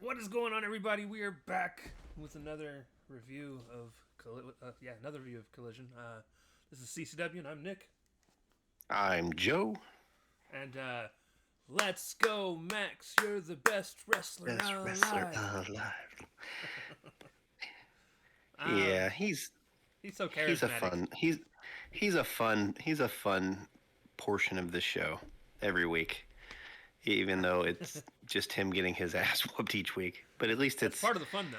What is going on, everybody? We are back with another review of another review of Collision. This is CCW, and I'm Nick. I'm Joe. And let's go, Max! You're the best wrestler Best wrestler alive. alive. Um, Yeah, he's so he's a charismatic. fun he's a fun portion of the show every week. Even though it's just him getting his ass whooped each week, but at least That's it's part of the fun, though.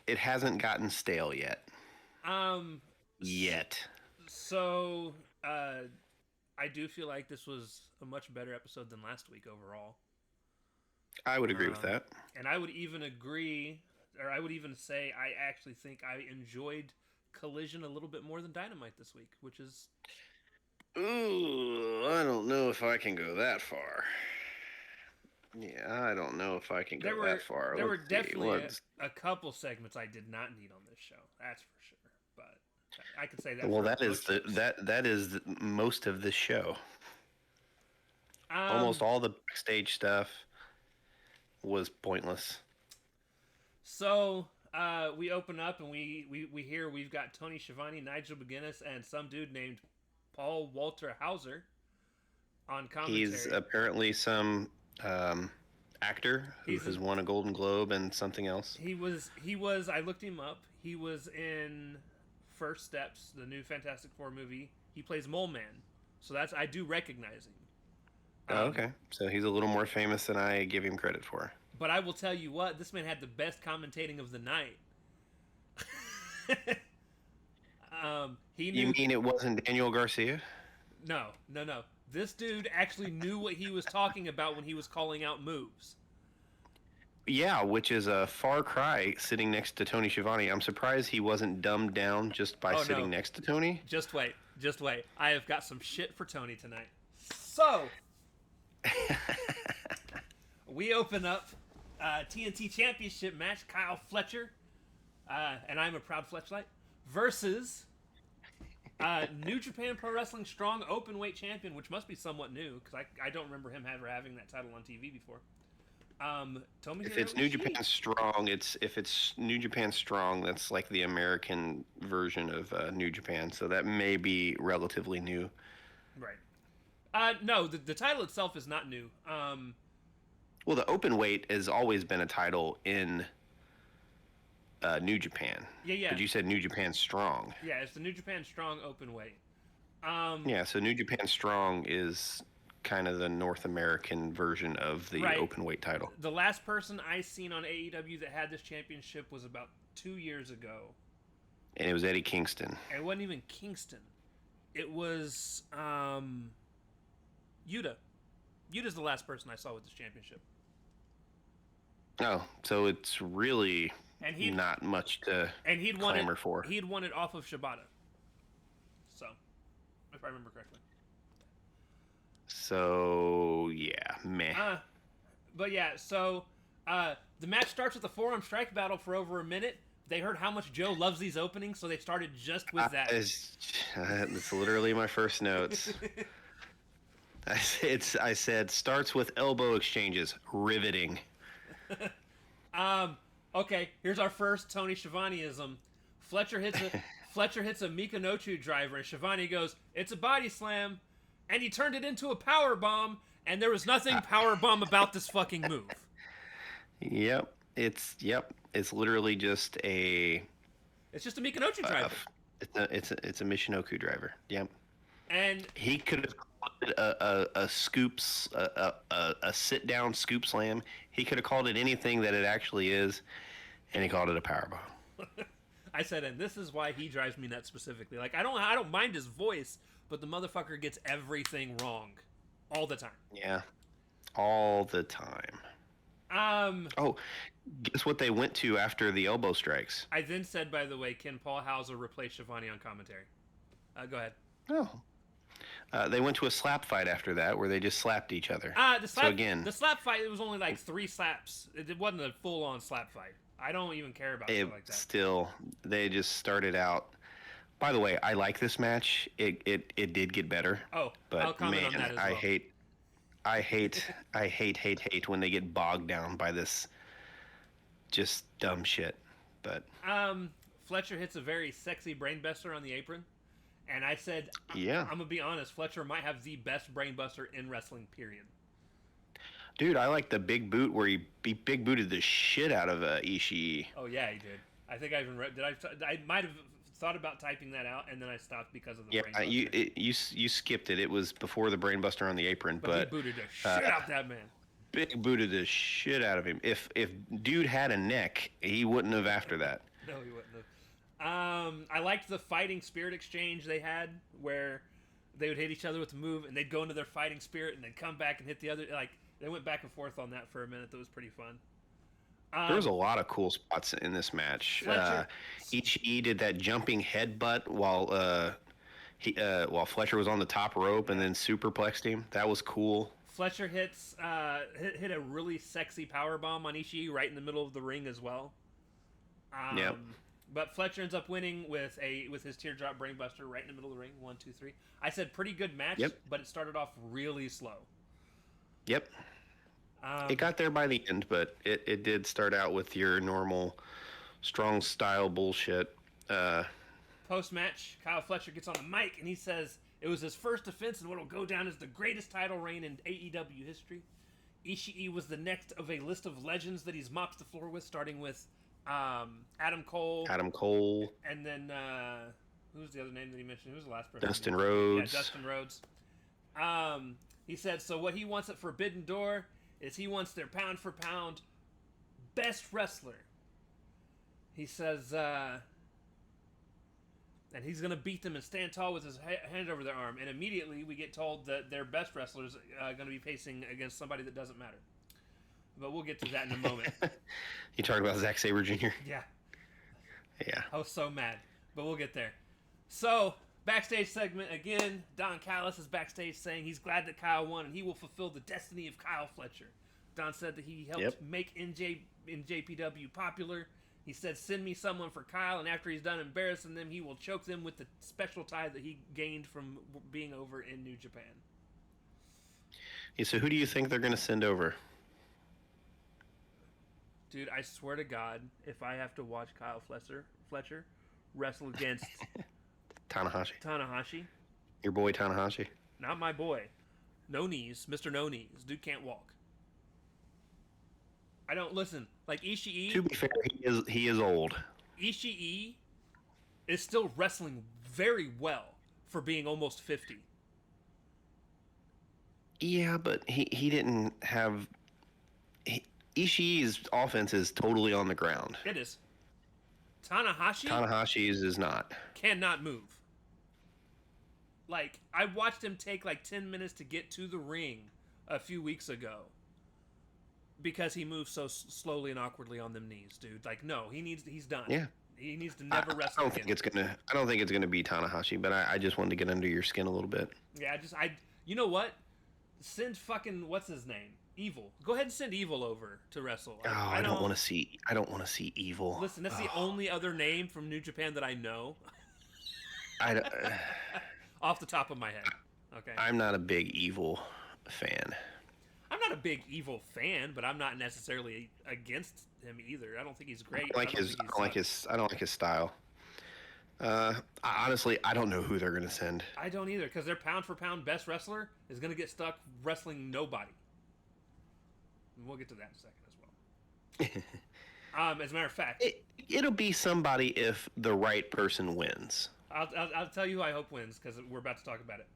it hasn't gotten stale yet. Um, Yet, so I do feel like this was a much better episode than last week overall. I would agree with Um, that. and I would even agree, or I would even say, I actually think I enjoyed Collision a little bit more than Dynamite this week, which is Ooh, I don't know if I can go that far. Yeah, I don't know if I can there go that were far. there were Let's see. definitely What's a couple segments I did not need on this show. That's for sure. But I could say that Well, for that is most the shows. that is most of this show. Almost Um, all the backstage stuff was pointless. so we open up and we hear we've got Tony Schiavone, Nigel McGuinness, and some dude named Paul Walter Hauser on He's commentary. apparently some actor who He's has won a Golden Globe and something else. he was I looked him up. He was in First Steps, the new Fantastic Four movie. He plays Mole Man. So that's I do recognize him. Oh, Um, okay, so he's a little more famous than I give him credit for. but I will tell you what, this man had the best commentating of the night. He You knew mean it wasn't Daniel Garcia? no. This dude actually knew what he was talking about when he was calling out moves. Yeah, which is a far cry sitting next to Tony Schiavone. I'm surprised he wasn't dumbed down just by Oh sitting no. next to Tony. Just wait. I have got some shit for Tony tonight. So, we open up TNT Championship match. Kyle Fletcher, and I'm a proud Fletchlight, versus New Japan Pro Wrestling Strong Openweight Champion, which must be somewhat new because I don't remember him ever having that title on TV before. If it's Tomohiro New Japan Ishii. Strong, if it's New Japan Strong, that's like the American version of New Japan. So that may be relatively new. Right. No, the title itself is not new. Well, the open weight has always been a title in New Japan, Yeah. but you said New Japan Strong. Yeah, it's the New Japan Strong Openweight. Yeah, so New Japan Strong is kind of the North American version of the Right. open weight title. The last person I seen on AEW that had this championship was about 2 years ago. And it was Eddie Kingston. And it wasn't even Kingston. It was Yuta. Yuta's the last person I saw with this championship. Oh, so it's really And not much to he'd won it clamor for. he'd won it off of Shibata. So, if I remember correctly. So yeah, meh. But yeah, so the match starts with a forearm strike battle for over a minute. They heard how much Joe loves these openings, so they started just with that. It's literally my first notes. I said starts with elbow exchanges, riveting. Okay, here's our first Tony Schiavoneism. Fletcher hits a Fletcher hits a Mikonochu driver, and Schiavone goes, "It's a body slam," and he turned it into a power bomb. And there was nothing power bomb about this fucking move. It's literally just a It's just a Mikonochu driver. it's a Michinoku driver. Yep. And He could have called it a scoops a sit down scoop slam. He could have called it anything that it actually is, and he called it a powerbomb. I said, and this is why he drives me nuts specifically. Like I don't mind his voice, but the motherfucker gets everything wrong, all the time. Yeah, all the time. Um, Oh, guess what they went to after the elbow strikes? I then said, by the way, can Paul Hauser replace Schiavone on commentary? Go ahead. Oh, they went to a slap fight after that, where they just slapped each other. So again, The slap fight, it was only like 3 slaps. It wasn't a full on slap fight. I don't even care about it stuff like that. still they just started out. By the way, I like this match. It did get better. Oh, I'll But comment man, on that as I well. hate I hate when they get bogged down by this just dumb shit. But Fletcher hits a very sexy brainbuster on the apron, and I said, yeah, I'm gonna be honest, Fletcher might have the best brainbuster in wrestling. Period. dude, I like the big boot where he big booted the shit out of Ishii. Oh yeah, he did. I think I even read. Did I might have thought about typing that out, and then I stopped because of the brainbuster. You skipped it. It was before the brainbuster on the apron, but he booted the shit out that man. Big booted the shit out of him. If dude had a neck, he wouldn't have after that. No, he wouldn't have. I liked the fighting spirit exchange they had, where they would hit each other with the move, and they'd go into their fighting spirit, and they'd come back and hit the other. Like they went back and forth on that for a minute. That was pretty fun. There was a lot of cool spots in this match. Ichii did that jumping headbutt while Fletcher was on the top rope and then superplexed him. That was cool. Fletcher hit a really sexy power bomb on Ishii right in the middle of the ring as well. Yep. But Fletcher ends up winning with his teardrop brainbuster right in the middle of the ring. 1, 2, 3. I said pretty good match, but it started off really slow. Yep. It got there by the end, but it did start out with your normal strong style bullshit. Post-match, Kyle Fletcher gets on the mic and he says it was his first defense in what will go down as the greatest title reign in AEW history. Ishii was the next of a list of legends that he's mopped the floor with, starting with Adam Cole. And then, who's the other name that he mentioned? Who's the last person? Dustin Rhodes. Yeah, Dustin Rhodes. He said, so what he wants at Forbidden Door is he wants their pound for pound best wrestler. He says, and he's going to beat them and stand tall with his hand over their arm. And immediately we get told that their best wrestlers are going to be facing against somebody that doesn't matter. But we'll get to that in a moment. You talking about Zack Sabre Jr.? Yeah. Yeah. I was so mad. But we'll get there. So, backstage segment again. Don Callis is backstage saying he's glad that Kyle won and he will fulfill the destiny of Kyle Fletcher. Don said that he helped make NJPW popular. He said, send me someone for Kyle, and after he's done embarrassing them, he will choke them with the special tie that he gained from being over in New Japan. Yeah, so who do you think they're going to send over? Dude, I swear to God, if I have to watch Kyle Fletcher wrestle against Tanahashi. Your boy Tanahashi? Not my boy. No knees. Mr. No Knees. Dude can't walk. I don't listen. Like Ishii. To be fair, he is old. Ishii is still wrestling very well for being almost 50. Yeah, but he didn't have. Ishii's offense is totally on the ground. It is. Tanahashi's is not. Cannot move. Like, I watched him take like 10 minutes to get to the ring a few weeks ago. Because he moves so slowly and awkwardly on them knees, dude. Like, no, he's done. Yeah. He needs to never wrestle I don't think it's gonna be Tanahashi, but I just wanted to get under your skin a little bit. Yeah, you know what? Send fucking what's his name? Evil. Go ahead and send Evil over to wrestle. I don't want to see Evil. Listen, that's the only other name from New Japan that I know. Off the top of my head. Okay. I'm not a big Evil fan. I'm not a big Evil fan, but I'm not necessarily against him either. I don't think he's great. I don't like his style. Honestly, I don't know who they're gonna send. I don't either, because their pound for pound best wrestler is gonna get stuck wrestling nobody. And we'll get to that in a second as well. As a matter of fact, it'll be somebody if the right person wins. I'll tell you who I hope wins, because we're about to talk about it.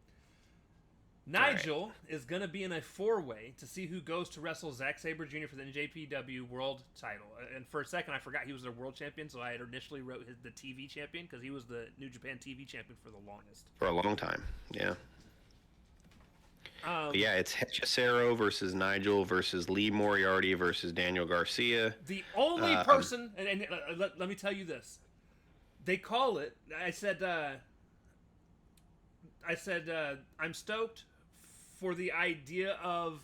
Nigel is going to be in a 4-way to see who goes to wrestle Zack Sabre Jr. for the NJPW World title. And for a second, I forgot he was their world champion, so I had initially wrote the TV champion, because he was the New Japan TV champion for the longest. For a long time, yeah. Yeah, it's Hechicero versus Nigel versus Lee Moriarty versus Daniel Garcia. The only person, and let me tell you this. They call it, I said, I'm stoked for the idea of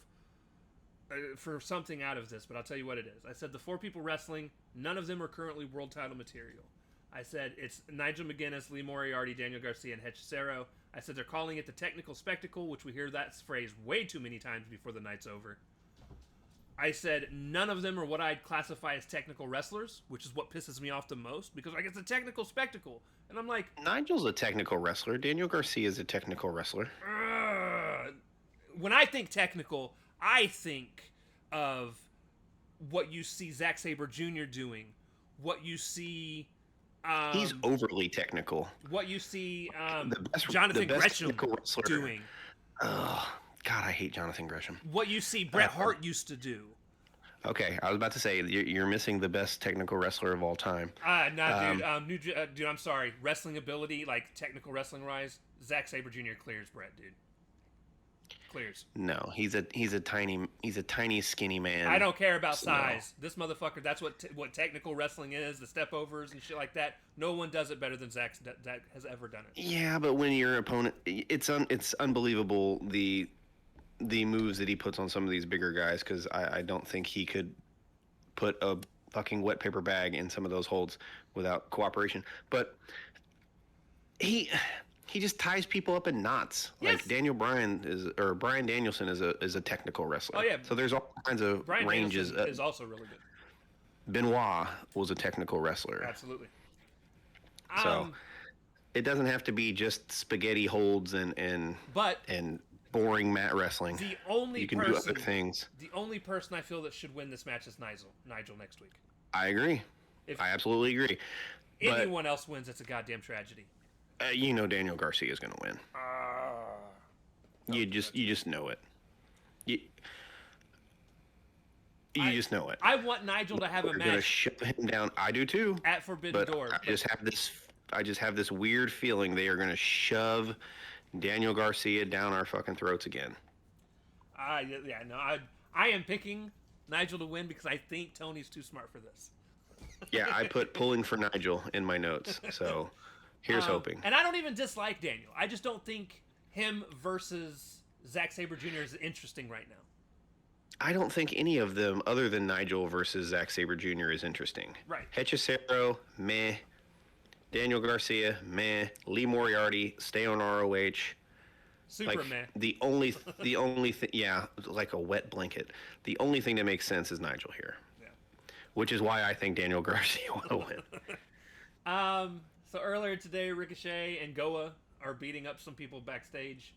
for something out of this, but I'll tell you what it is. I said the 4 people wrestling, none of them are currently world title material. I said it's Nigel McGuinness, Lee Moriarty, Daniel Garcia, and Hechicero. I said they're calling it the technical spectacle, which we hear that phrase way too many times before the night's over. I said none of them are what I'd classify as technical wrestlers, which is what pisses me off the most, because like it's a technical spectacle. And I'm like... Nigel's a technical wrestler. Daniel Garcia is a technical wrestler. When I think technical, I think of what you see Zack Sabre Jr. doing, what you see... he's overly technical. What you see the Jonathan best Gresham doing. God, I hate Jonathan Gresham. What you see Bret Hart used to do. Okay, I was about to say you're missing the best technical wrestler of all time. Dude, I'm sorry. Wrestling ability, like technical wrestling rise, Zack Sabre Jr. clears Bret, dude. Clears. No, he's a tiny skinny man. I don't care about size. No. This motherfucker, that's what technical wrestling is, the step overs and shit like that. No one does it better than Zack has ever done it. Yeah, but when your opponent, it's unbelievable the moves that he puts on some of these bigger guys, because I don't think he could put a fucking wet paper bag in some of those holds without cooperation. But he just ties people up in knots. Yes. Like Bryan Danielson is a technical wrestler. Oh yeah. So there's all kinds of Bryan ranges. Danielson is also really good. Benoit was a technical wrestler. Absolutely. So it doesn't have to be just spaghetti holds and boring mat wrestling. You can do other things. The only person I feel that should win this match is Nigel next week. I agree. I absolutely agree. Anyone else wins, it's a goddamn tragedy. Daniel Garcia is going to win. You just know it. You just know it. I want Nigel to have a match. They're going to shove him down. I do too. At Forbidden Door. I just have this weird feeling they are going to shove Daniel Garcia down our fucking throats again. I am picking Nigel to win because I think Tony's too smart for this. Yeah, I put pulling for Nigel in my notes. So here's hoping. And I don't even dislike Daniel. I just don't think him versus Zack Sabre Jr. is interesting right now. I don't think any of them, other than Nigel versus Zack Sabre Jr., is interesting. Right. Hechicero, meh. Daniel Garcia, meh. Lee Moriarty, stay on ROH. Super meh. The only thing, yeah, like a wet blanket. The only thing that makes sense is Nigel here. Yeah. Which is why I think Daniel Garcia will win. So earlier today, Ricochet and Goa are beating up some people backstage.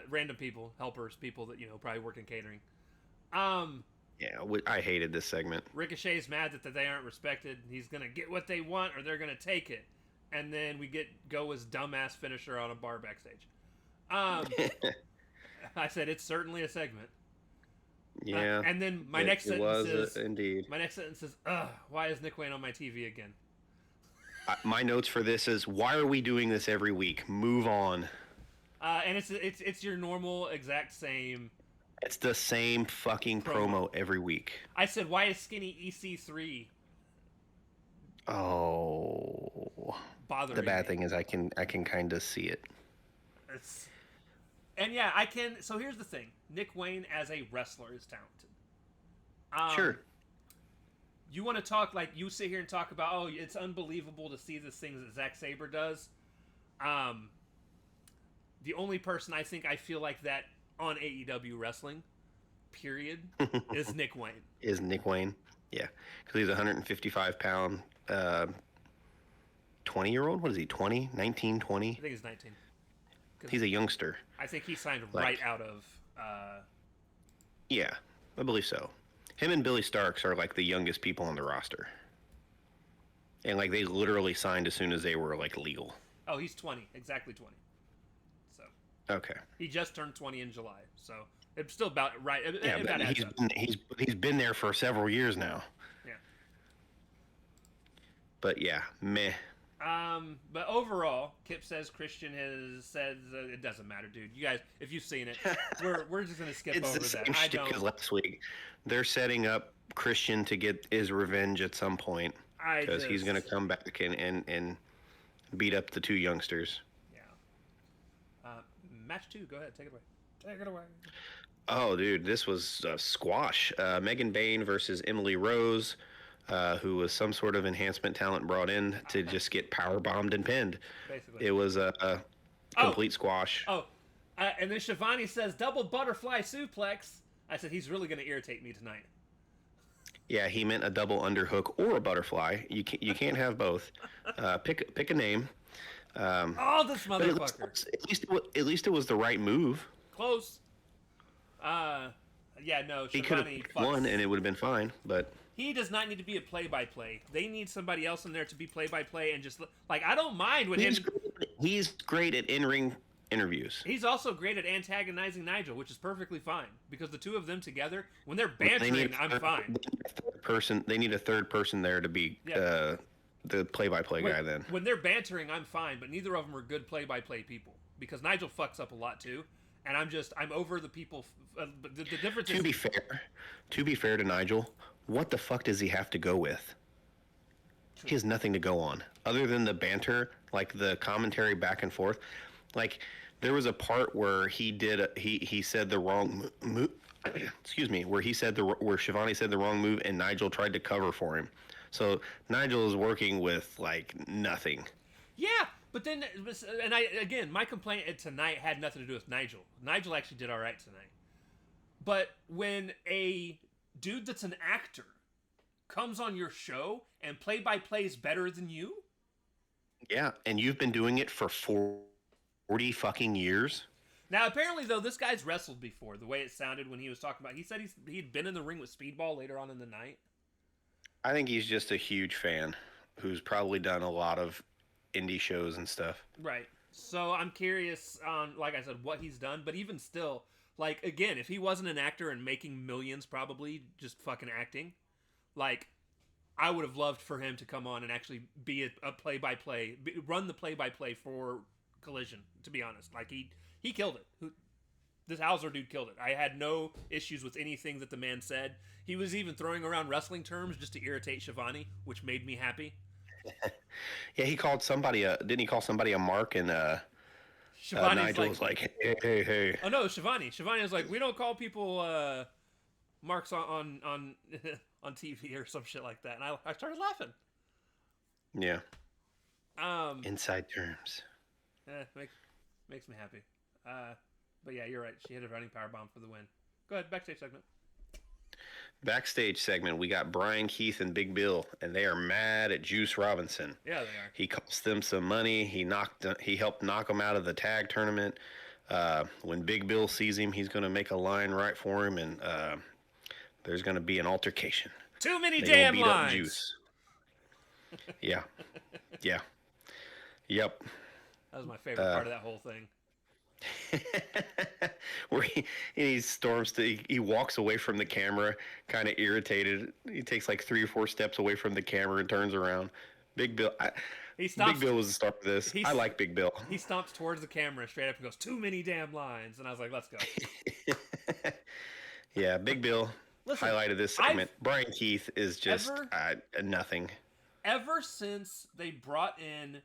Random people, helpers, people that, probably work in catering. Yeah, I hated this segment. Ricochet's mad that they aren't respected. He's going to get what they want or they're going to take it. And then we get Goa's dumbass finisher on a bar backstage. I said it's certainly a segment. Yeah. And then my next sentence is... indeed. My next sentence is, why is Nick Wayne on my TV again? My notes for this is, why are we doing this every week? Move on. And it's your normal exact same... It's the same fucking promo every week. I said, why is Skinny EC3? Oh. Bothering The bad me. thing is I can kind of see it. And yeah, I can... So here's the thing. Nick Wayne as a wrestler is talented. Sure. You want to talk, like, you sit here and talk about, it's unbelievable to see the things that Zack Sabre does. The only person I think I feel like that on AEW wrestling, period, is Nick Wayne. Is Nick Wayne? Yeah. Because he's a 155-pound 20-year-old? What is he, 20? 19, 20? I think he's 19. He's a youngster. I think he signed right out of... Yeah, I believe so. Him and Billy Starks are like the youngest people on the roster. And like they literally signed as soon as they were like legal. Oh, he's 20. Exactly 20. So. Okay. He just turned 20 in July. So it's still about right. Yeah, about he's been there for several years now. Yeah. But yeah, meh. But overall, Kip says Christian has said it doesn't matter, dude. You guys, if you've seen it, we're just gonna skip over that. I don't. Because last week they're setting up Christian to get his revenge at some point because he's gonna come back and beat up the two youngsters. Yeah. Match 2. Go ahead, take it away. Take it away. Oh, dude, this was a squash. Megan Bain versus Emily Rose. Who was some sort of enhancement talent brought in to just get power bombed and pinned. Basically. It was complete squash. And then Shivani says double butterfly suplex. I said he's really going to irritate me tonight. Yeah, he meant a double underhook or a butterfly. You can't have both. Pick a name. This motherfucker. At least it was the right move. Close. Yeah, no. He could have won, and it would have been fine. But he does not need to be a play-by-play. They need somebody else in there to be play-by-play, and just like I don't mind when he's great at in-ring interviews. He's also great at antagonizing Nigel, which is perfectly fine because the two of them together, when they're bantering, I'm fine. They need a third person there to be the play-by-play guy. Then when they're bantering, I'm fine, but neither of them are good play-by-play people because Nigel fucks up a lot too, and I'm over the people. The difference is to be fair to Nigel, what the fuck does he have to go with? True. He has nothing to go on other than the banter, like the commentary back and forth. Like there was a part where he said the wrong move. Excuse me, where Shivani said the wrong move and Nigel tried to cover for him. So Nigel is working with like nothing. Yeah, but then my complaint tonight had nothing to do with Nigel. Nigel actually did all right tonight. But when a dude that's an actor comes on your show and play-by-play is better than you? Yeah, and you've been doing it for 40 fucking years? Now, apparently, though, this guy's wrestled before, the way it sounded when he was talking about... He said he'd been in the ring with Speedball later on in the night. I think he's just a huge fan who's probably done a lot of indie shows and stuff. Right. So I'm curious on, like I said, what he's done. But even still, like, again, if he wasn't an actor and making millions probably just fucking acting, like, I would have loved for him to come on and actually be a play-by-play, run the play-by-play for Collision, to be honest. Like, he killed it. This Hauser dude killed it. I had no issues with anything that the man said. He was even throwing around wrestling terms just to irritate Shivani, which made me happy. Yeah, he called somebody didn't he call somebody a mark? And Nigel was like, hey. Oh no, Shivani. Shivani was like, we don't call people marks on on TV or some shit like that. And I started laughing. Yeah. Inside terms. Makes me happy. But yeah, you're right. She hit a running power bomb for the win. Go ahead, backstage segment. Backstage segment, we got Brian Keith and Big Bill, and they are mad at Juice Robinson. Yeah, they are. He cost them some money. He helped knock them out of the tag tournament. When Big Bill sees him, he's going to make a line right for him, and there's going to be an altercation. Too many damn lines. Juice. Yeah. Yep. That was my favorite part of that whole thing. Where he walks away from the camera, kind of irritated. He takes like 3 or 4 steps away from the camera and turns around. Big Bill. Big Bill was the star of this. I like Big Bill. He stomps towards the camera straight up and goes, "Too many damn lines," and I was like, "Let's go." Yeah, Big Bill. Listen, highlighted this segment. Brian Keith is just nothing. Ever since they brought in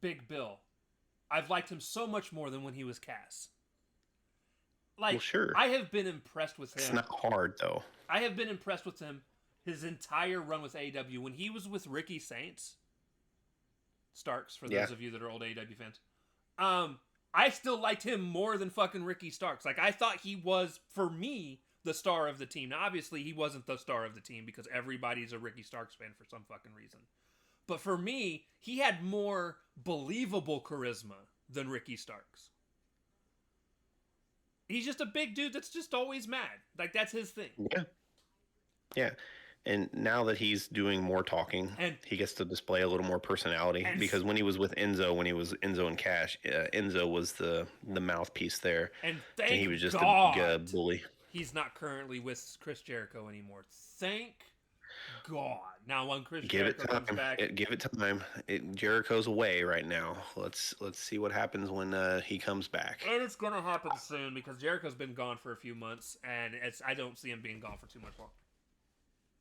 Big Bill, I've liked him so much more than when he was Cass. Like, well, sure. I have been impressed with him. It's not hard, though. I have been impressed with him his entire run with AEW. When he was with Ricky Starks, for those of you that are old AEW fans, I still liked him more than fucking Ricky Starks. Like, I thought he was, for me, the star of the team. Now, obviously, he wasn't the star of the team because everybody's a Ricky Starks fan for some fucking reason. But for me, he had more believable charisma than Ricky Starks. He's just a big dude that's just always mad. Like, that's his thing. Yeah. And now that he's doing more talking, he gets to display a little more personality. Because when he was with Enzo, when he was Enzo and Cash, Enzo was the mouthpiece there. And he was just a big bully. He's not currently with Chris Jericho anymore. Thank God. Now, when Chris Jericho comes back, give it time. Jericho's away right now. Let's see what happens when he comes back. And it's gonna happen soon because Jericho's been gone for a few months, and I don't see him being gone for too much longer.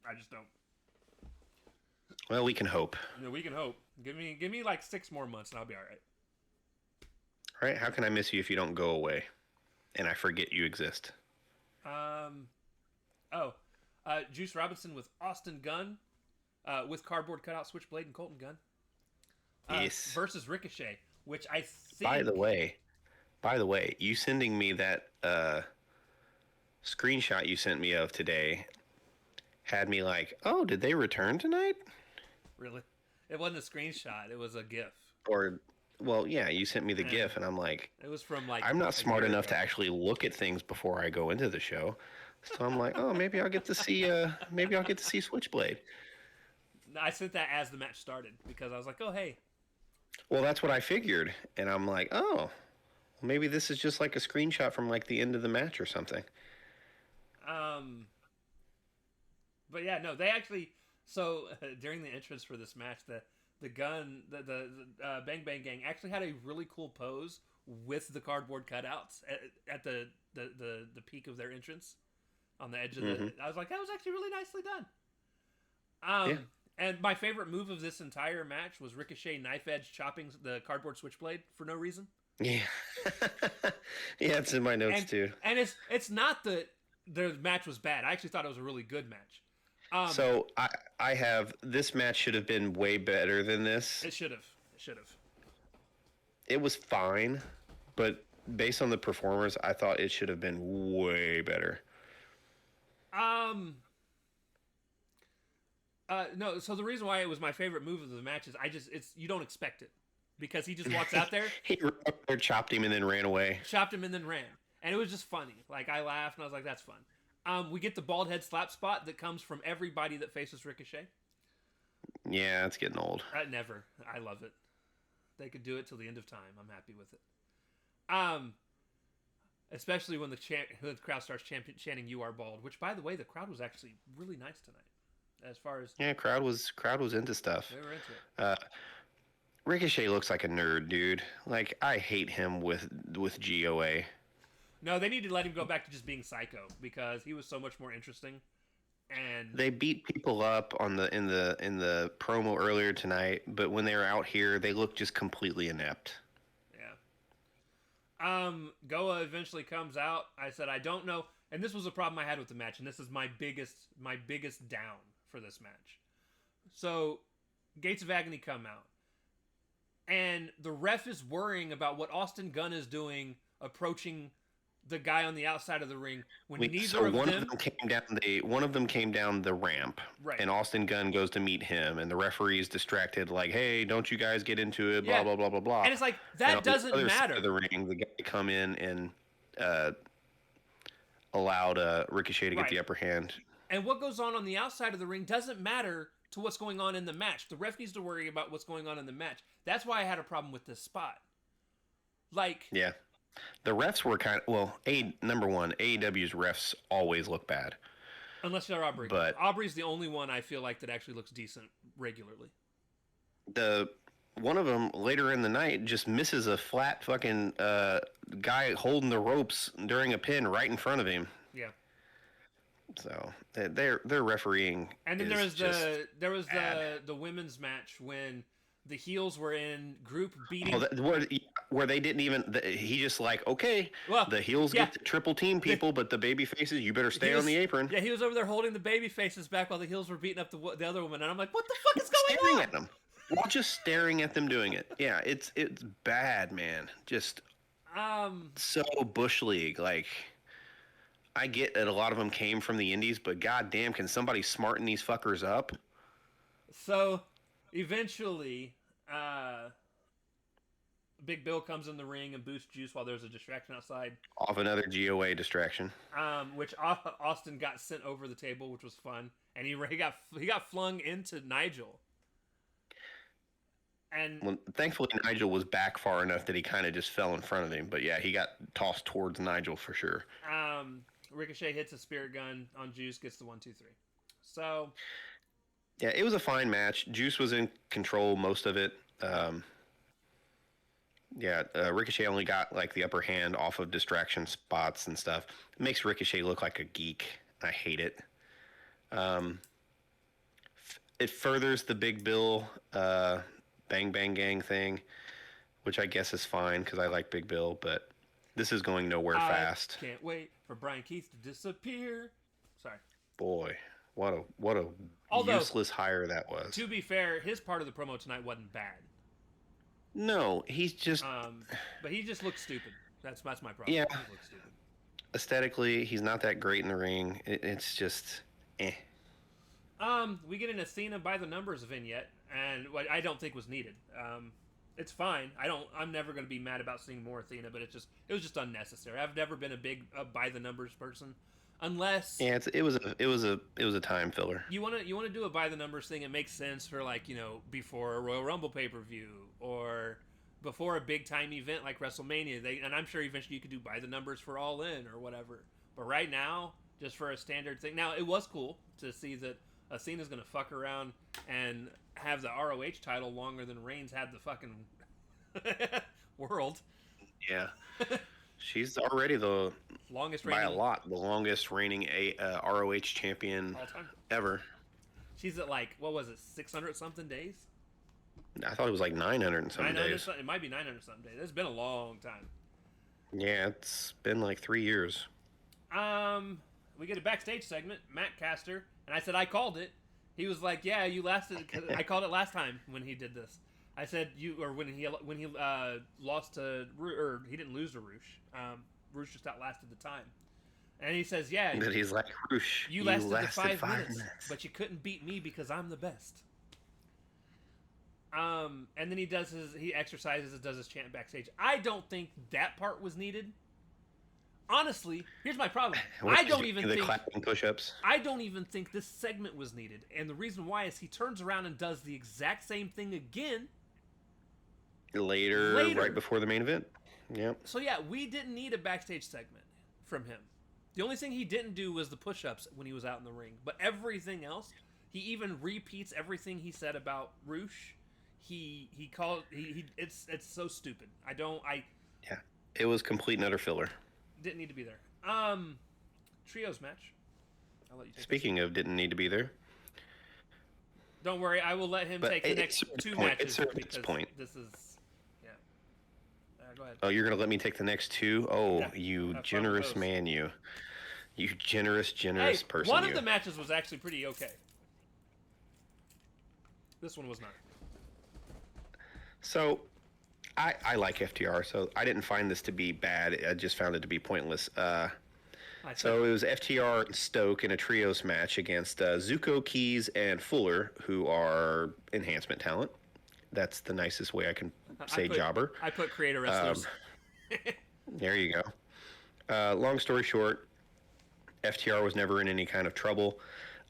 I just don't. Well, we can hope. Yeah, we can hope. Give me like 6 more months, and I'll be all right. All right. How can I miss you if you don't go away, and I forget you exist? Juice Robinson with Austin Gunn, with cardboard cutout Switchblade and Colton Gunn. Yes. Versus Ricochet. which I By think. the way, you sending me that screenshot you sent me of today had me like, oh, did they return tonight? Really, it wasn't a screenshot. It was a GIF. Or, well, yeah, you sent me the And GIF, and I'm like, it was from like I'm not a smart year enough ago. to actually look at things before I go into the show. So I'm like, oh, maybe I'll get to see Switchblade. I sent that as the match started because I was like, oh hey. Well, that's what I figured, and I'm like, oh, maybe this is just like a screenshot from like the end of the match or something. Um, but yeah, no, they actually. So during the entrance for this match, the Bang Bang Gang actually had a really cool pose with the cardboard cutouts at the peak of their entrance on the edge of the. I was like, that was actually really nicely done. Yeah. And my favorite move of this entire match was Ricochet knife edge chopping the cardboard switchblade for no reason. Yeah. Yeah, it's in my notes too. And it's not that the match was bad. I actually thought it was a really good match. So I have this match should have been way better than this. It should have. It should have. It was fine, but based on the performers, I thought it should have been way better. No. So the reason why it was my favorite move of the match is you don't expect it because he just walks out there. He ran up there, chopped him, and then ran away. Chopped him and then ran, and it was just funny. Like I laughed and I was like, "That's fun." We get the bald head slap spot that comes from everybody that faces Ricochet. Yeah, it's getting old. Never. I love it. They could do it till the end of time. I'm happy with it. Especially when the crowd starts chanting "You are bald," which, by the way, the crowd was actually really nice tonight. As far as crowd was into stuff. They were into it. Ricochet looks like a nerd, dude. Like I hate him with GOA. No, they need to let him go back to just being Psycho because he was so much more interesting. And they beat people up on the in the promo earlier tonight, but when they were out here, they looked just completely inept. Yeah. Goa eventually comes out. I said I don't know, and this was a problem I had with the match, and this is my biggest down for this match. So, Gates of Agony come out, and the ref is worrying about what Austin Gunn is doing, approaching the guy on the outside of the ring when one of them came down the ramp, right. And Austin Gunn goes to meet him, and the referee is distracted, like, "Hey, don't you guys get into it?" Blah blah blah blah blah. And it's like that doesn't matter. Side of the ring, the guy come in and allowed Ricochet to get the upper hand. And what goes on the outside of the ring doesn't matter to what's going on in the match. The ref needs to worry about what's going on in the match. That's why I had a problem with this spot. Like, yeah. The refs were number one, AEW's refs always look bad. Unless they're Aubrey. But Aubrey's the only one I feel like that actually looks decent regularly. One of them later in the night just misses a flat fucking guy holding the ropes during a pin right in front of him. Yeah. So their refereeing. And then there was the women's match when the heels were in group beating. Where they didn't even. He just like, okay, the heels get to triple team people, but the baby faces, you better stay on the apron. Yeah, he was over there holding the baby faces back while the heels were beating up the other woman, and I'm like, what the fuck is going on? Staring at them. While just staring at them doing it. Yeah, it's bad, man. Just so Bush League. Like, I get that a lot of them came from the indies, but goddamn, can somebody smarten these fuckers up? So, eventually, Big Bill comes in the ring and boosts Juice while there's a distraction outside. Off another GOA distraction. Which Austin got sent over the table, which was fun, and he got flung into Nigel. And thankfully Nigel was back far enough that he kind of just fell in front of him. But yeah, he got tossed towards Nigel for sure. Ricochet hits a spirit gun on Juice, gets the 1, 2, 3. So yeah, it was a fine match. Juice was in control most of it. Ricochet only got like the upper hand off of distraction spots and stuff. It makes Ricochet look like a geek. I hate it. It furthers the Big Bill Bang Bang Gang thing, which I guess is fine because I like Big Bill, but this is going nowhere fast. Can't wait for Brian Keith to disappear. Sorry. Boy, what a useless hire that was. To be fair, his part of the promo tonight wasn't bad. No, he's just But he just looks stupid. That's my problem. yeah. He looks stupid. Aesthetically, he's not that great in the ring. It's just eh. We get an Athena by the numbers vignette, and what I don't think was needed. It's fine. I'm never going to be mad about seeing more Athena, but it was just unnecessary. I've never been a big by the numbers person, unless It was a time filler. you want to do a by the numbers thing. It makes sense for before a Royal Rumble pay-per-view or before a big time event like WrestleMania. And I'm sure eventually you could do by the numbers for All In or whatever. But right now, just for a standard thing. Now it was cool to see that Athena's gonna fuck around and have the ROH title longer than Reigns had the fucking world. Yeah, she's already the longest by a lot the longest reigning ROH champion all time ever. She's at what was it, 600 something days? I thought it was like 900 and something days. It might be 900 something days. It's been a long time. Yeah, it's been like 3 years. We get a backstage segment. Matt Caster, and I said I called it. He was like, "Yeah, you lasted." I called it last time when he did this. I said when he lost to, or he didn't lose to Roosh. Roosh just outlasted the time. And he says, "Yeah." But he's like, Roosh, you lasted the 5 minutes, but you couldn't beat me because I'm the best. And then he exercises and does his chant backstage. I don't think that part was needed. Honestly, here's my problem. I don't even think clapping push-ups. I don't even think this segment was needed, and the reason why is he turns around and does the exact same thing again later. Right before the main event. Yep. So yeah, we didn't need a backstage segment from him. The only thing he didn't do was the push-ups when he was out in the ring, but everything else, he even repeats everything he said about Roosh. It's so stupid. Yeah, it was complete and utter filler. Didn't need to be there. Trios match. I'll let you take Speaking of didn't need to be there. Don't worry, I will let him take the next 2 matches because point. This is go ahead. Oh, you're gonna let me take the next 2? Oh, yeah, you generous man, you generous person. One of the matches was actually pretty okay. This one was not. So, I like FTR, so I didn't find this to be bad. I just found it to be pointless. So it was FTR and Stoke in a trios match against Zuko, Keys, and Fuller, who are enhancement talent. That's the nicest way I can say jobber. I put creator wrestlers. There you go. Long story short, FTR was never in any kind of trouble.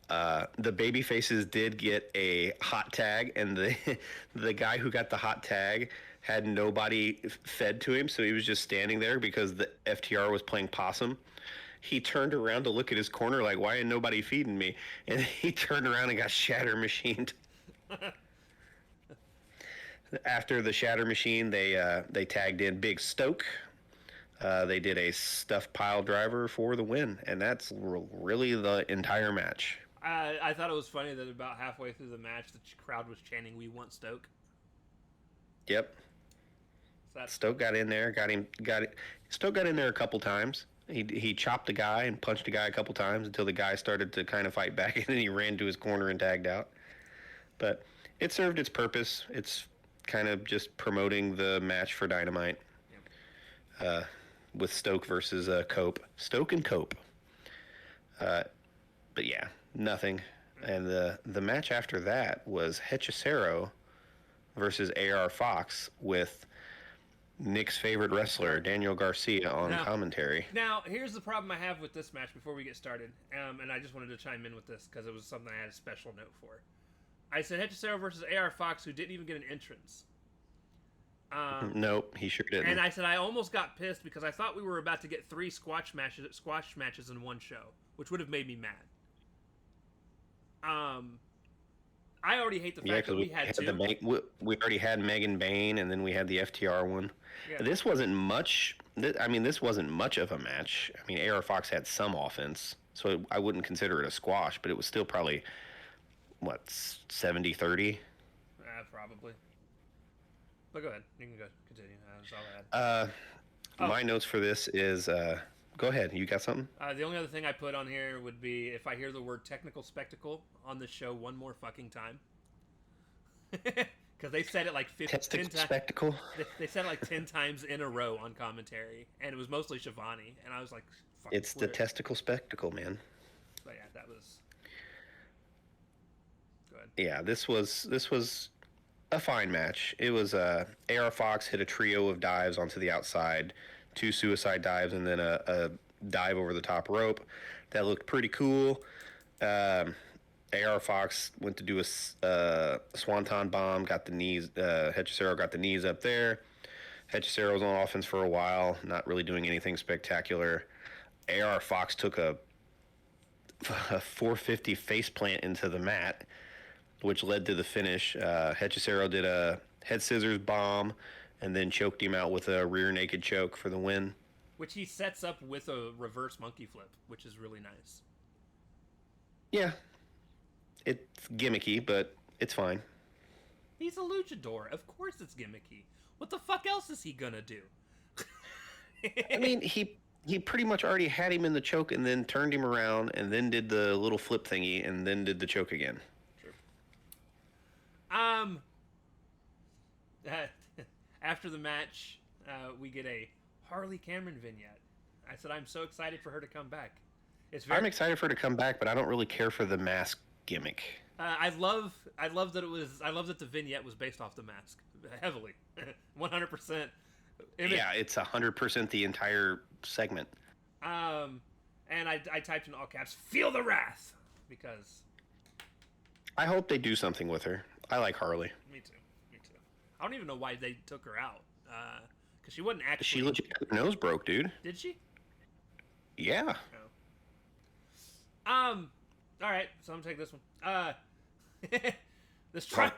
The baby faces did get a hot tag, and the guy who got the hot tag had nobody fed to him, so he was just standing there because the FTR was playing possum. He turned around to look at his corner like, why ain't nobody feeding me? And he turned around and got shatter machined. After the shatter machine, they tagged in Big Stoke. They did a stuffed pile driver for the win, and that's really the entire match. I thought it was funny that about halfway through the match, the crowd was chanting, "We want Stoke." Yep. Stoke got in there, Stoke got in there a couple times. He chopped a guy and punched a guy a couple times until the guy started to kind of fight back, and then he ran to his corner and tagged out. But it served its purpose. It's kind of just promoting the match for Dynamite. Yep. With Stoke versus Cope. Stoke and Cope. But yeah, nothing. And the match after that was Hechicero versus AR Fox with Nick's favorite wrestler, Daniel Garcia, on commentary. Now, here's the problem I have with this match before we get started. And I just wanted to chime in with this because it was something I had a special note for. I said Hechicero versus AR Fox, who didn't even get an entrance. Nope, he sure didn't. And I said I almost got pissed because I thought we were about to get 3 squash matches in one show, which would have made me mad. I already hate the fact that we had 2. We already had Megan Bain, and then we had the FTR one. Yeah. This wasn't much. This wasn't much of a match. I mean, AR Fox had some offense, so I wouldn't consider it a squash, but it was still probably, 70-30? Probably. But go ahead. You can go continue. That's all I had. My notes for this is... go ahead. You got something? The only other thing I put on here would be if I hear the word technical spectacle on this show one more fucking time. because they said it like 10 Testicle times. spectacle. They said it like 10 times in a row on commentary, and it was mostly Shivani, and I was like, "Fuck, It's the testicle spectacle, man. But yeah, that was. Go ahead. Yeah, this was a fine match. It was AR Fox hit a trio of dives onto the outside, 2 suicide dives, and then a dive over the top rope. That looked pretty cool. AR Fox went to do a swanton bomb, got the knees. Hechicero got the knees up there. Hechicero was on offense for a while, not really doing anything spectacular. AR Fox took a 450 face plant into the mat, which led to the finish. Hechicero did a head scissors bomb and then choked him out with a rear naked choke for the win. Which he sets up with a reverse monkey flip, which is really nice. Yeah. It's gimmicky, but it's fine. He's a luchador. Of course it's gimmicky. What the fuck else is he gonna do? I mean, he pretty much already had him in the choke and then turned him around and then did the little flip thingy and then did the choke again. True. After the match, we get a Harley Cameron vignette. I said I'm so excited for her to come back. I'm excited for her to come back, but I don't really care for the mask gimmick. I love that the vignette was based off the mask heavily, 100%. Yeah, it's 100% the entire segment. And I typed in all caps, "Feel the wrath," because I hope they do something with her. I like Harley. Me too. I don't even know why they took her out, because she wasn't actually. She legit got her nose broke, dude. Did she? Yeah. Oh. All right, so I'm gonna take this one. This by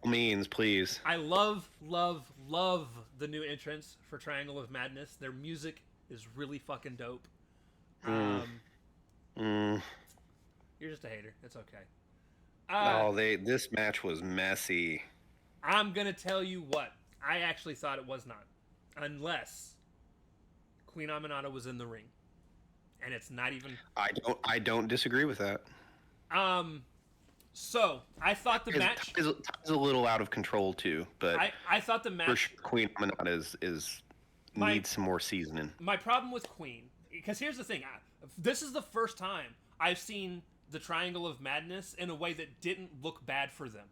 all means, please. I love the new entrants for Triangle of Madness. Their music is really fucking dope. You're just a hater. It's okay. This match was messy. I'm gonna tell you what. I actually thought it was not, unless Queen Aminata was in the ring, and it's not even. I don't disagree with that. So I thought the match is a little out of control too, but I thought the match. For sure, Queen Aminata needs some more seasoning. My problem with Queen, because here's the thing, this is the first time I've seen the Triangle of Madness in a way that didn't look bad for them.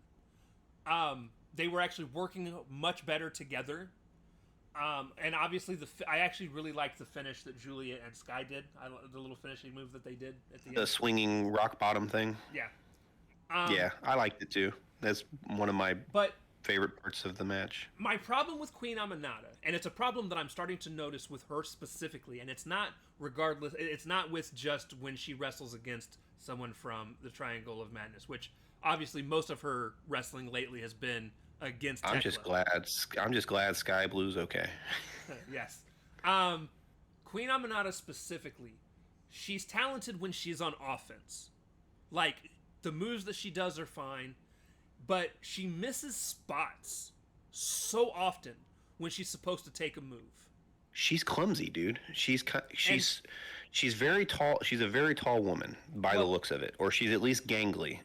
They were actually working much better together. And obviously, I actually really liked the finish that Julia and Sky did. The little finishing move that they did at the end. The swinging rock bottom thing. Yeah. Yeah, I liked it too. That's one of my favorite parts of the match. My problem with Queen Aminata, and it's a problem that I'm starting to notice with her specifically, and it's not with just when she wrestles against someone from the Triangle of Madness, which obviously most of her wrestling lately has been against Tekla. I'm just glad Sky Blue's okay. Yes. Queen Aminata specifically, she's talented when she's on offense. Like, the moves that she does are fine, but she misses spots so often when she's supposed to take a move. She's clumsy, dude. She's very tall. She's a very tall woman by the looks of it, or she's at least gangly.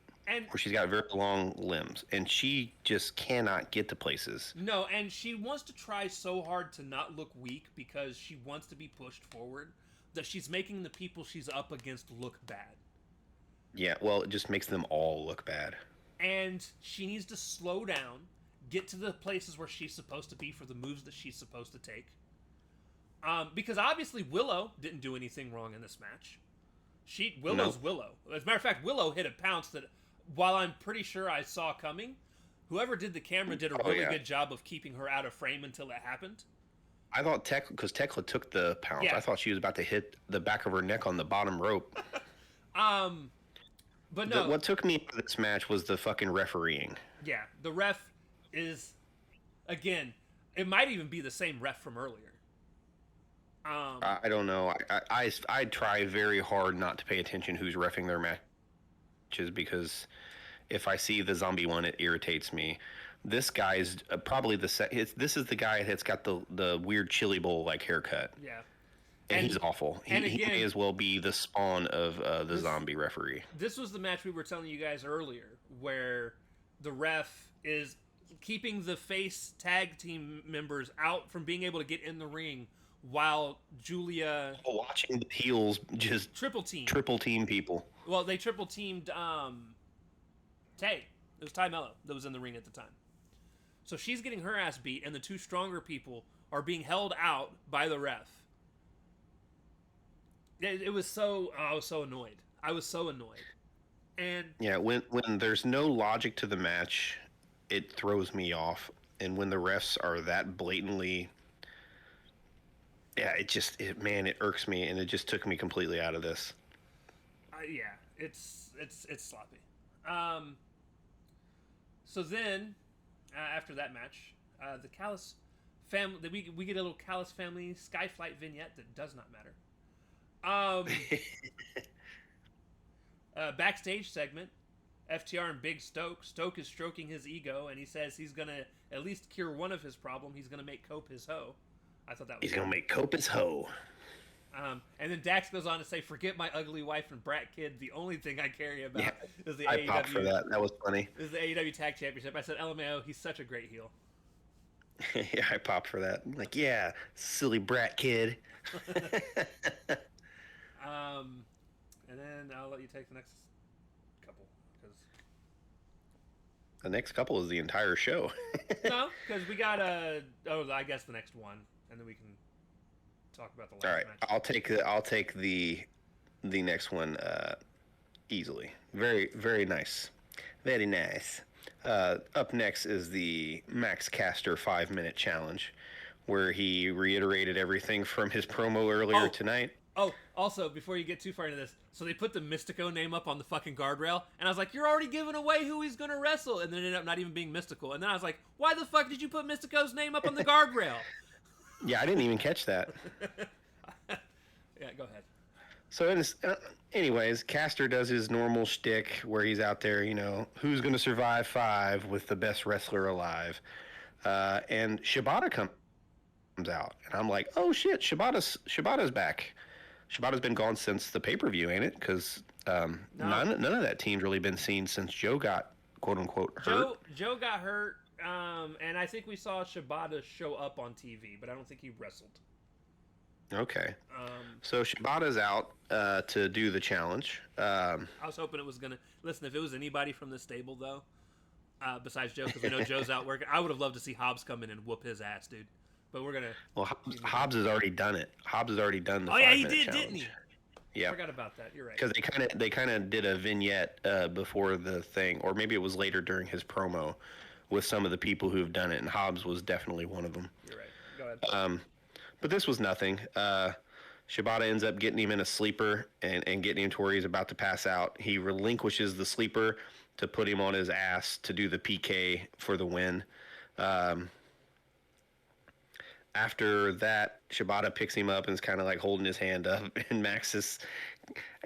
Or she's got very long limbs, and she just cannot get to places. No, and she wants to try so hard to not look weak because she wants to be pushed forward that she's making the people she's up against look bad. Yeah, well, it just makes them all look bad. And she needs to slow down, get to the places where she's supposed to be for the moves that she's supposed to take. Because obviously Willow didn't do anything wrong in this match. Willow's Willow. As a matter of fact, Willow hit a pounce that, while I'm pretty sure I saw coming, whoever did the camera did a really good job of keeping her out of frame until it happened. I thought because Tekla took the pounce, I thought she was about to hit the back of her neck on the bottom rope. But no. What took me out of this match was the fucking refereeing. Yeah, the ref is, again, it might even be the same ref from earlier. I don't know. I try very hard not to pay attention who's reffing their matches because if I see the zombie one, it irritates me. This guy's probably this is the guy that's got the weird chili bowl like haircut. Yeah. And he's awful. He may as well be the spawn of the zombie referee. This was the match we were telling you guys earlier, where the ref is keeping the face tag team members out from being able to get in the ring while Julia Watching the heels just triple team people. Well, they triple teamed Tay. It was Ty Mello that was in the ring at the time. So she's getting her ass beat, and the two stronger people are being held out by the ref. It was so... I was so annoyed. And yeah, when there's no logic to the match, it throws me off. And when the refs are that blatantly... Yeah, it irks me, and it just took me completely out of this. Yeah, it's sloppy. So then, after that match, the Callis family, we get a little Callis family Skyflight vignette that does not matter. Backstage segment, FTR and Big Stoke. Stoke is stroking his ego, and he says he's gonna at least cure one of his problem. He's gonna make Cope his hoe. I thought that was. He's gonna make Cope his hoe. And then Dax goes on to say, "Forget my ugly wife and brat kid. The only thing I care about is the AEW." I popped for that. That was funny. Is the AEW Tag Championship. I said, "LMAO, he's such a great heel." Yeah, I popped for that. I'm like, yeah, silly brat kid. And then I'll let you take the next couple. The next couple is the entire show. No, because we got I guess the next one, and then we can talk about the last All right, match. I'll take the next one easily. Very, very nice. Very nice. Up next is the Max Caster 5-minute challenge, where he reiterated everything from his promo earlier tonight. Oh, also, before you get too far into this, so they put the Mystico name up on the fucking guardrail, and I was like, you're already giving away who he's gonna wrestle, and then it ended up not even being Mystical. And then I was like, why the fuck did you put Mystico's name up on the guardrail? Yeah, I didn't even catch that. Yeah, go ahead. So, anyways, Caster does his normal shtick where he's out there, who's going to survive 5 with the best wrestler alive. And Shibata comes out. And I'm like, oh, shit, Shibata's back. Shibata's been gone since the pay-per-view, ain't it? Because none of that team's really been seen since Joe got, quote-unquote, hurt. Joe got hurt, and I think we saw Shibata show up on TV, but I don't think he wrestled. Okay. So Shibata's out to do the challenge. I was hoping it was going to... Listen, if it was anybody from the stable, though, besides Joe, because we know Joe's out working, I would have loved to see Hobbs come in and whoop his ass, dude. But we're going to... Well, Hobbs has already done it. Hobbs has already done the 5-minute he did, challenge. didn't he? Yeah. I forgot about that. You're right. Because they kind of did a vignette before the thing, or maybe it was later during his promo with some of the people who've done it, and Hobbs was definitely one of them. You're right. Go ahead. But this was nothing. Shibata ends up getting him in a sleeper and getting him to where he's about to pass out. He relinquishes the sleeper to put him on his ass to do the PK for the win. After that, Shibata picks him up and is kind of like holding his hand up, and Max is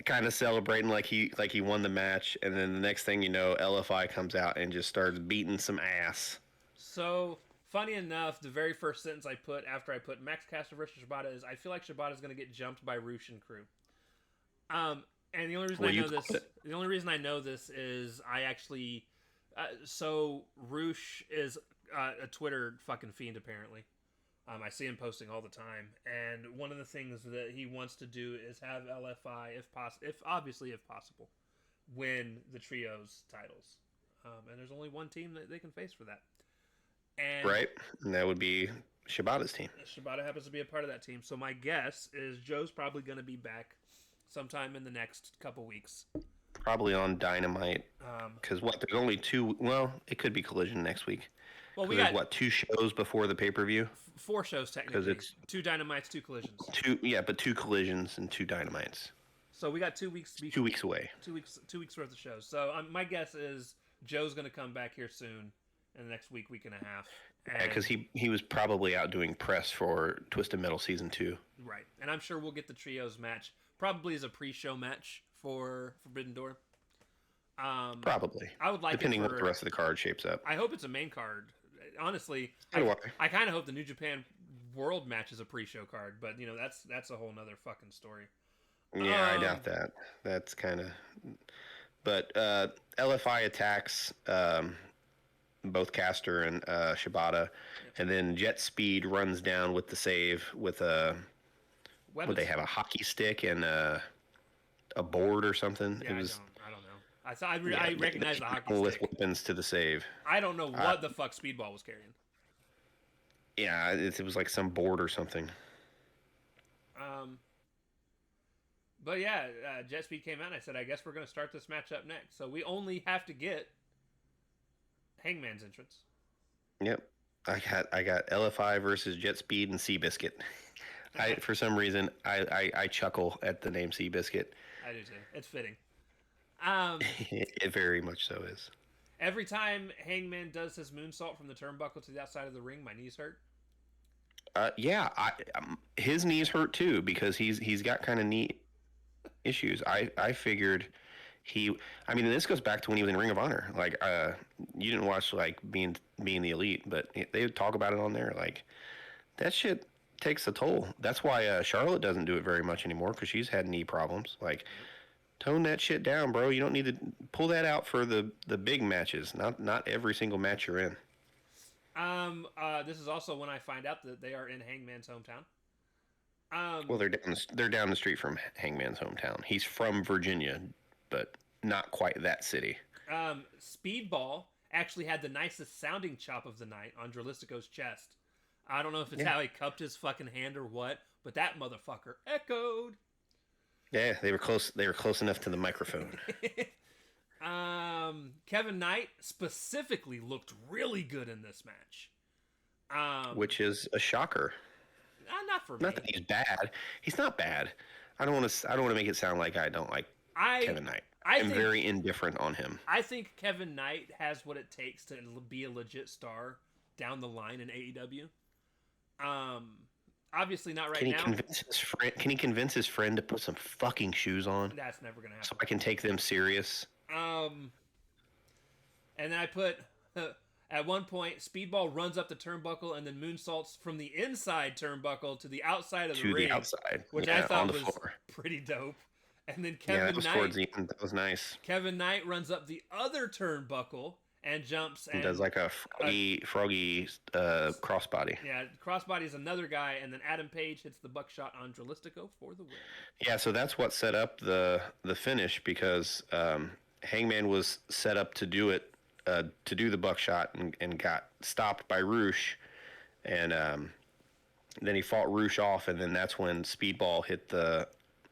kind of celebrating like he won the match. And then the next thing you know, LFI comes out and just starts beating some ass. So, funny enough, the very first sentence I put after I put Max Caster versus Shibata is, I feel like Shibata's going to get jumped by Roosh and crew. And the only reason I know this is I actually, so Roosh is a Twitter fucking fiend apparently. I see him posting all the time, and one of the things that he wants to do is have LFI, if possible, win the trios titles. And there's only one team that they can face for that. And right, and that would be Shibata's team. Shibata happens to be a part of that team, so my guess is Joe's probably going to be back sometime in the next couple weeks. Probably on Dynamite, because there's only 2. Well, it could be Collision next week. Well, we got 2 shows before the pay-per-view? 4 shows technically. Because it's 2 Dynamites, 2 Collisions. 2 Collisions and 2 Dynamites. So we got 2 weeks to be 2 weeks away. 2 weeks worth of shows. So my guess is Joe's going to come back here soon in the next week and a half. Yeah, because he was probably out doing press for Twisted Metal Season 2. Right. And I'm sure we'll get the trios match probably as a pre-show match for Forbidden Door. Probably. I would like depending on what the rest of the card shapes up. I hope it's a main card. Honestly, I kind of hope the New Japan World match is a pre-show card, but that's a whole nother fucking story. Yeah, I doubt that. That's kind of. But LFI attacks both Caster and Shibata, and then Jet Speed runs down with the save with a. Would they have a hockey stick and a board or something? Yeah, it was. I don't know. I recognize the hockey with stick. weapons to the save. I don't know what the fuck Speedball was carrying. Yeah, it was like some board or something. But yeah, Jet Speed came out and I said, I guess we're going to start this match up next. So we only have to get Hangman's entrance. Yep. I got LFI versus Jet Speed and Seabiscuit. For some reason, I chuckle at the name Seabiscuit. I do too. It's fitting. It very much so is. Every time Hangman does his moonsault from the turnbuckle to the outside of the ring, my knees hurt. Yeah, his knees hurt too because he's got kind of knee issues. I figured I mean, this goes back to when he was in Ring of Honor. Like, you didn't watch like being the Elite, but they would talk about it on there. Like, that shit takes a toll. That's why Charlotte doesn't do it very much anymore because she's had knee problems. Like, tone that shit down, bro. You don't need to pull that out for the big matches. Not every single match you're in. This is also when I find out that they are in Hangman's hometown. Well, they're down the street from Hangman's hometown. He's from Virginia, but not quite that city. Speedball actually had the nicest sounding chop of the night on Dralistico's chest. I don't know if it's how he cupped his fucking hand or what, but that motherfucker echoed. Yeah, they were close. They were close enough to the microphone. Kevin Knight specifically looked really good in this match. Which is a shocker. Not for me. Not that he's bad. He's not bad. I don't want to make it sound like I don't like Kevin Knight. I'm very indifferent on him. I think Kevin Knight has what it takes to be a legit star down the line in AEW. Obviously not right now. Can he convince his friend to put some fucking shoes on? That's never gonna happen. So I can take them serious. And then I put at one point Speedball runs up the turnbuckle and then moonsaults from the inside turnbuckle to the outside of the ring, which I thought was pretty dope. And then Kevin Knight, towards the end. That was nice. Kevin Knight runs up the other turnbuckle and jumps and does like a froggy crossbody. Yeah, crossbody is another guy, and then Adam Page hits the buckshot on Dralistico for the win. Yeah, so that's what set up the finish because Hangman was set up to do it, to do the buckshot and got stopped by Roosh, and then he fought Roosh off, and then that's when Speedball hit the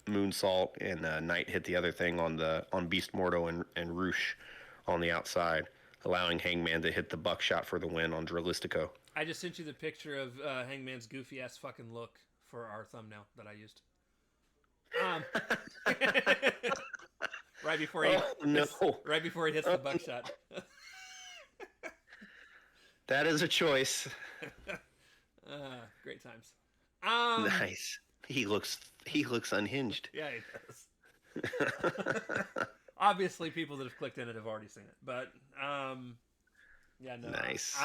moonsault and Knight hit the other thing on Beast Morto and Roosh on the outside, allowing Hangman to hit the buckshot for the win on Dralistico. I just sent you the picture of Hangman's goofy ass fucking look for our thumbnail that I used. Right before he hits the buckshot. That is a choice. Great times. Nice. He looks unhinged. Yeah, he does. Obviously, people that have clicked in it have already seen it, but yeah, no. Nice.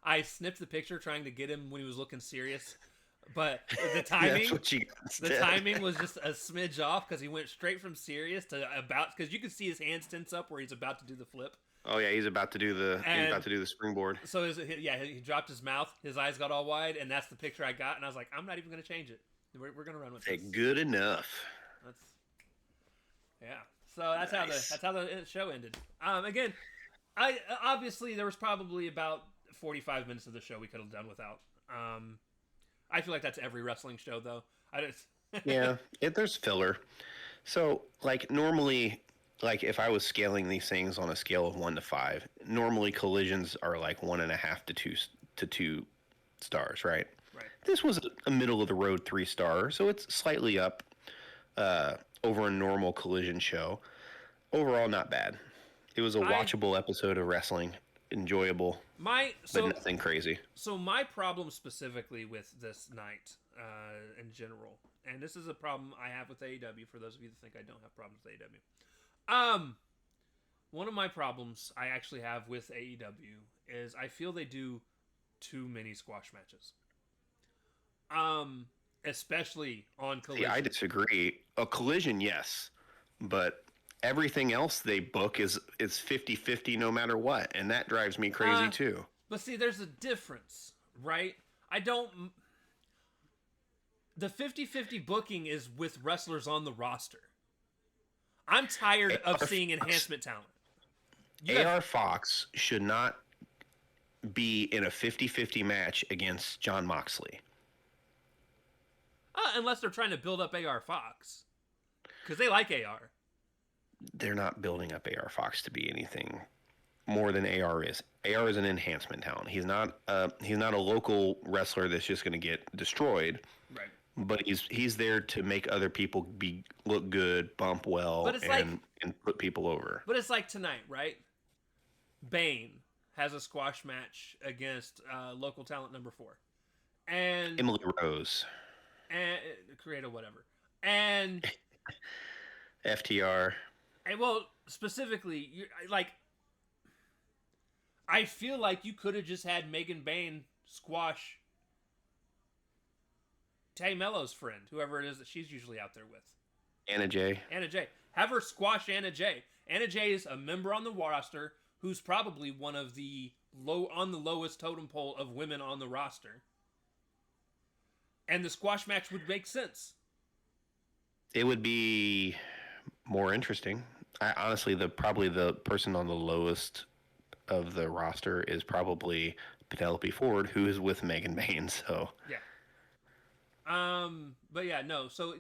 I snipped the picture trying to get him when he was looking serious, but the timing, timing was just a smidge off because he went straight from serious to because you can see his hands tense up where he's about to do the flip. Oh yeah, he's about to do the springboard. So he dropped his mouth, his eyes got all wide, and that's the picture I got, and I was like, I'm not even going to change it. We're going to run with it. Good enough. So that's how the show ended. Again, obviously there was probably about 45 minutes of the show we could have done without. I feel like that's every wrestling show though. There's filler. So like normally, like if I was scaling these things on a scale of 1 to 5, normally collisions are like 1.5 to 2 stars, right? Right. This was a middle of the road 3-star, so it's slightly up over a normal collision show. Overall, not bad. It was a watchable episode of wrestling, enjoyable, but nothing crazy. So my problem specifically with this night, in general, and this is a problem I have with AEW. For those of you that think I don't have problems with AEW, one of my problems I actually have with AEW is I feel they do too many squash matches. Especially on Collision. Yeah, I disagree. A Collision, yes, but everything else they book is 50-50 no matter what, and that drives me crazy too. But see, there's a difference, right? The 50-50 booking is with wrestlers on the roster. I'm tired of seeing enhancement talent. AR Fox should not be in a 50-50 match against Jon Moxley. Unless they're trying to build up AR Fox. Because they like AR. They're not building up AR Fox to be anything more than AR is. AR is an enhancement talent. He's not a local wrestler that's just going to get destroyed. Right. But he's there to make other people look good, bump well, and put people over. But it's like tonight, right? Bane has a squash match against local talent number 4. And Emily Rose. And create a whatever. And FTR. And well, specifically, I feel like you could have just had Megan Bane squash Tay Mello's friend, whoever it is that she's usually out there with. Anna Jay. Have her squash Anna Jay. Anna Jay is a member on the roster who's probably one of the lowest totem pole of women on the roster. And the squash match would make sense. It would be more interesting. Honestly, probably the person on the lowest of the roster is probably Penelope Ford, who is with Megan Bane. So yeah. But yeah, no. So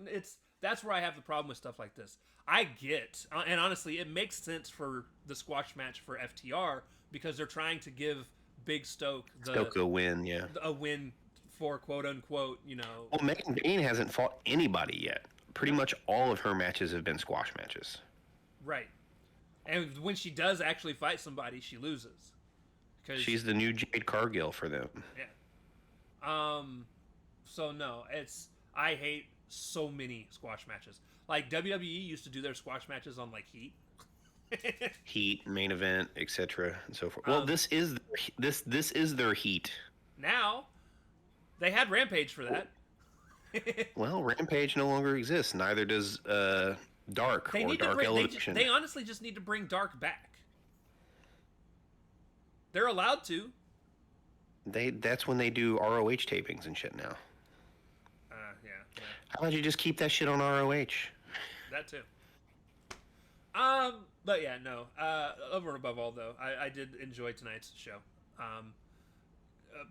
that's where I have the problem with stuff like this. I get, and honestly, it makes sense for the squash match for FTR because they're trying to give Big Stoke a win, yeah, a win for quote unquote, Well, Megan Bane hasn't fought anybody yet. Pretty much all of her matches have been squash matches. Right. And when she does actually fight somebody, she loses. She's the new Jade Cargill for them. Yeah. So no, I hate so many squash matches. Like WWE used to do their squash matches on like Heat. Heat, main event, etc. and so forth. Well, this is their Heat. Now, they had Rampage for that. Well, Rampage no longer exists. Neither does Dark or Dark Elevation. They honestly just need to bring Dark back. They're allowed to. That's when they do ROH tapings and shit now. Yeah. How about you just keep that shit on ROH? That too. But yeah, no. Over and above all, though, I did enjoy tonight's show.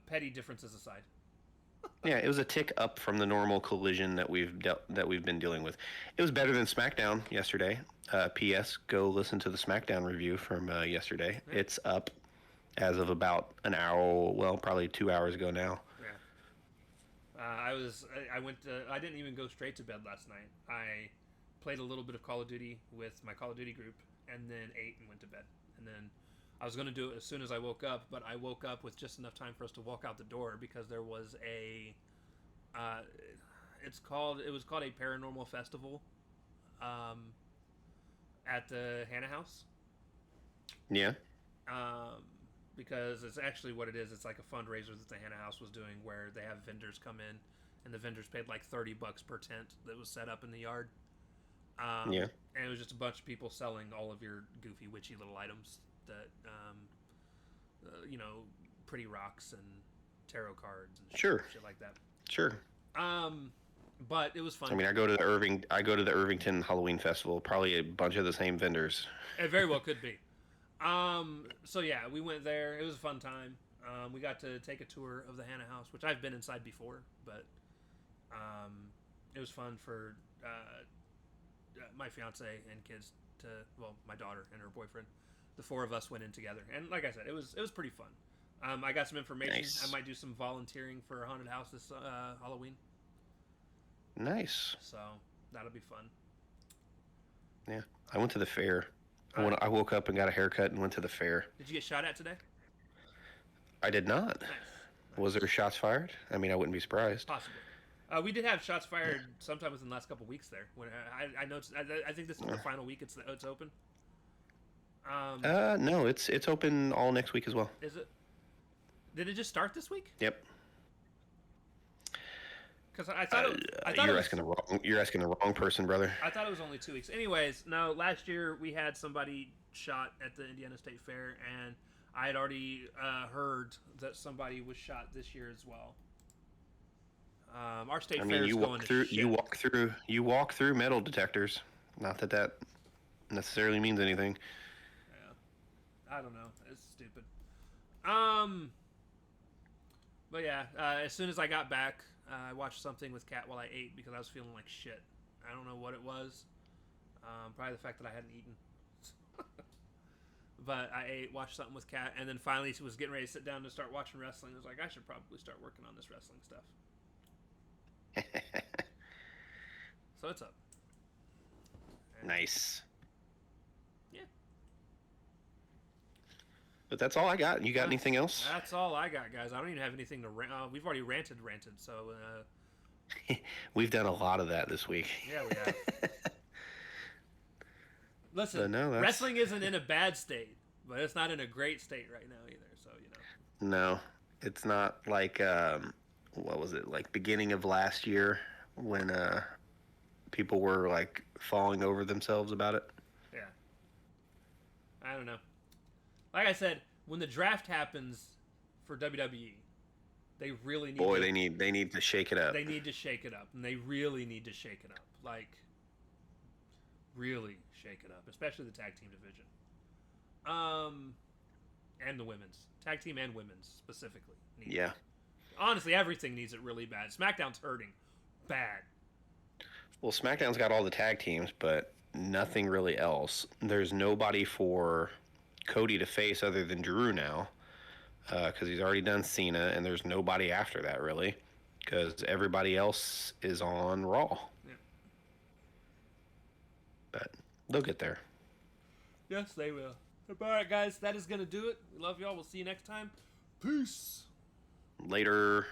Petty differences aside. Yeah, it was a tick up from the normal collision that we've been dealing with. It was better than SmackDown yesterday. P.S. Go listen to the SmackDown review from yesterday. Yeah. It's up as of about an hour. Well, probably 2 hours ago now. Yeah. I didn't even go straight to bed last night. I played a little bit of Call of Duty with my Call of Duty group, and then ate and went to bed. And then I was going to do it as soon as I woke up, but I woke up with just enough time for us to walk out the door because there was it was called a paranormal festival at the Hannah House. Yeah. Because it's actually what it is. It's like a fundraiser that the Hannah House was doing where they have vendors come in, and the vendors paid like $30 per tent that was set up in the yard. Yeah. And it was just a bunch of people selling all of your goofy, witchy little items that, pretty rocks and tarot cards and shit like that. Sure. But it was fun. I mean, I go to the Irvington Halloween Festival, probably a bunch of the same vendors. It very well could be. So yeah, we went there. It was a fun time. We got to take a tour of the Hannah House, which I've been inside before, but it was fun for my fiance and kids my daughter and her boyfriend. The four of us went in together, and like I said, it was pretty fun. I got some information. Nice. I might do some volunteering for a haunted house this Halloween. Nice. So that'll be fun. Yeah, I went to the fair. I woke up and got a haircut and went to the fair. Did you get shot at today? I did not. Nice. Was there shots fired? I mean, I wouldn't be surprised. Possibly. We did have shots fired sometime within the last couple weeks there. When I noticed, I think this is the final week it's open. No, it's open all next week as well. Is it? Did it just start this week? Yep. Because I thought you're asking the wrong person, brother. I thought it was only 2 weeks. Anyways, no. Last year we had somebody shot at the Indiana State Fair, and I had already heard that somebody was shot this year as well. Our state fair is going to shit. You walk through metal detectors. Not that necessarily means anything. Yeah, I don't know. It's stupid. But yeah, as soon as I got back, I watched something with Kat while I ate because I was feeling like shit. I don't know what it was. Probably the fact that I hadn't eaten. But I ate, watched something with Kat, and then finally was getting ready to sit down to start watching wrestling. I was like, I should probably start working on this wrestling stuff. So it's up. And Nice. Yeah. But that's all I got. You got anything else? That's all I got, guys. I don't even have anything to rant. We've already ranted. So. We've done a lot of that this week. Yeah, we have. Listen, wrestling isn't in a bad state, but it's not in a great state right now either. So No, it's not like what was it, like beginning of last year when people were like falling over themselves about it. Yeah. I don't know. Like I said, when the draft happens for WWE, they really need. They need to shake it up. They need to shake it up, and they really need to shake it up. Like, really shake it up, especially the tag team division. And the women's tag team and women's specifically. Yeah. Honestly, everything needs it really bad. SmackDown's hurting bad. Well, SmackDown's got all the tag teams, but nothing really else. There's nobody for Cody to face other than Drew now, because he's already done Cena, and there's nobody after that really, because everybody else is on Raw. Yeah. But they'll get there. Yes, they will. All right, guys, that is going to do it. We love y'all. We'll see you next time. Peace. Later.